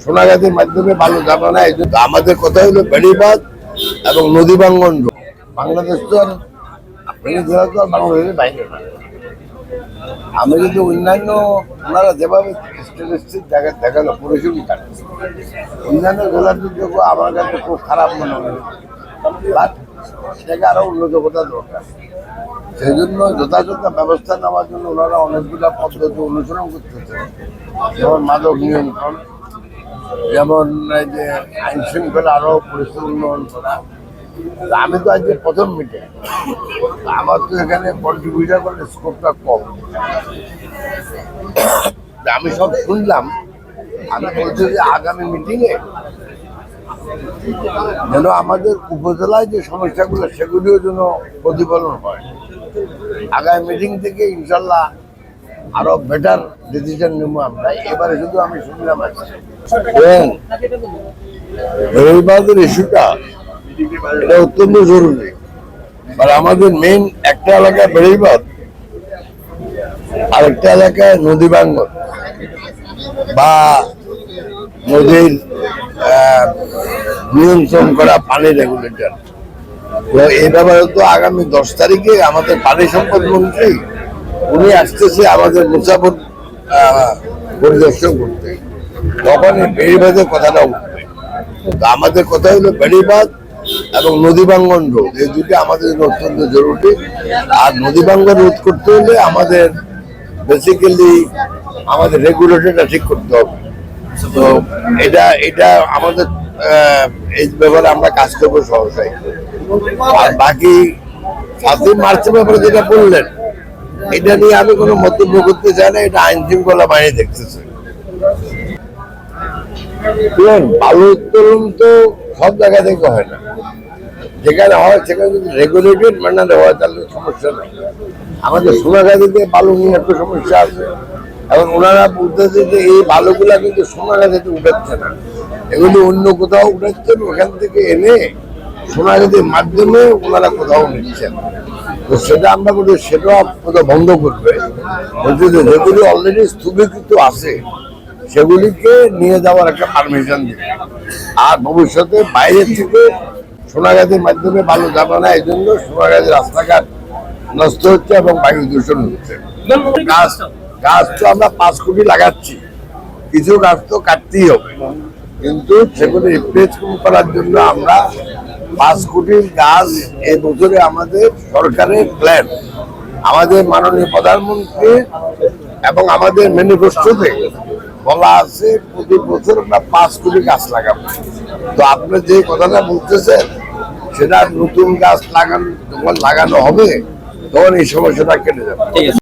সোনাগাছির মাধ্যমে বালু যাবে না। এই জন্য আমাদের কথা হলো বেড়িবাঁধ এবং নদী ভাঙ্গন। বাংলাদেশ তো আর জেলা তো আর বাংলাদেশের বাইরে না। আমি কিন্তু অন্যান্য ওনারা যেভাবে জায়গায় দেখালো পরিষেবী কাটে, অন্যান্য জেলার যোগ্য আমার কাছে খুব খারাপ মনে হয়, বাট সেটাকে আরো উন্নত করা দরকার। সেই জন্য যথাযথ ব্যবস্থা নেওয়ার জন্য ওনারা অনেকগুলো পদ্ধতি অনুসরণ করতেছে, যেমন মাদক নিয়ন্ত্রণ, যেমন এই যে আইন শৃঙ্খলা আরো পরিস্থিতি উন্নয়ন করা। আমি তো আজকে প্রথম মিটিং, আমার তো এখানে কন্ট্রিবিউশন করার স্কোপটা কম। আমি সব শুনলাম, আমি বলছি যে আগামী মিটিংয়ে যেন আমাদের উপজেলায় যে সমস্যাগুলো সেগুলিও যেন প্রতিফলন হয়। আগামী মিটিং থেকে ইনশাল্লাহ আরো বেটার ডিসিশন নেবো আমরা। এবারে শুধু আমি শুনলাম বেড়িবাঁধের ইস্যুটা এটা অত্যন্ত জরুরি। আর আমাদের মেইন একটা এলাকায় বেড়িবাঁধ, আরেকটা এলাকায় নদী ভাঙ্গন বা নদীর নিয়ন্ত্রণ করা পানি রেগুলেটর। তো এই ব্যাপারে তো আগামী 10 তারিখে আমাদের পানি সম্পদ মন্ত্রী উনি আসতেছে আমাদের মুসাফর পরিদর্শন করতে, তখন এই বেড়িবাঁধের কথাটা উঠবে। তো আমাদের কথা হলো বেড়িবাঁধ এবং নদী ভাঙ্গন রোধ, এই দুটি আমাদের অত্যন্ত জরুরি। আর নদী ভাঙ্গন রোধ করতে হলে আমাদের বেসিক্যালি আমাদের রেগুলেটরটা ঠিক করতে হবে। তো এটা আমাদের এই ব্যাপারে আমরা কাজ করবো সহসাই। আর বাকি 7 মার্চের ব্যাপারে যেটা বললেন, এটা নিয়ে আমি কোনো মন্তব্য করতে চাই না। এটা আইন শৃঙ্খলা বাহিনী দেখতেছে। বালু উত্তোলন তো সব জায়গা থেকে হয় না, যেখানে হয় সেখানে যদি রেগুলেটেড ম্যানারে হয় তাহলে সমস্যা নেই। আমাদের সোনাগাছিতে বালু নিয়ে একটা সমস্যা আছে, এবং ওনারা বলতেছে যে এই বালুগুলা কিন্তু সোনাগাছিতে উঠাচ্ছে না, এগুলি অন্য কোথাও উঠাচ্ছেন, ওখান থেকে এনে সোনাগাছির মাধ্যমে ওনারা কোথাও নিচ্ছেন। তো সেটা আমরা বলি সেটা কোথাও বন্ধ করবে, বলছে যে যেগুলি অলরেডি স্থগিত আছে সেগুলিকে নিয়ে যাওয়ার একটা পারমিশন দিবে। আর ভবিষ্যতে বাইরের থেকে সোনাগাছির মাধ্যমে বালু যাবে না। এই জন্য সোনাগাছির রাস্তাঘাট নষ্ট হচ্ছে এবং বায়ু দূষণ হচ্ছে। গাছ তো আমরা 5 কোটি লাগাচ্ছি, কিছু গাছ তো কাটতেই হবে, কিন্তু সেগুলো রিপ্লেস করার জন্য আমরা 5 কোটির গাছ এই বছরে আমাদের সরকারের প্ল্যান, আমাদের মাননীয় প্রধানমন্ত্রী এবং আমাদের ম্যানিফেস্টোতে বলা আছে প্রতি বছর আমরা 5 কোটি গাছ লাগাবো। তো আপনি যে কথাটা বলতেছেন সেটা নতুন গাছ যখন লাগানো হবে তখন এই সমস্যাটা কেটে যাবে।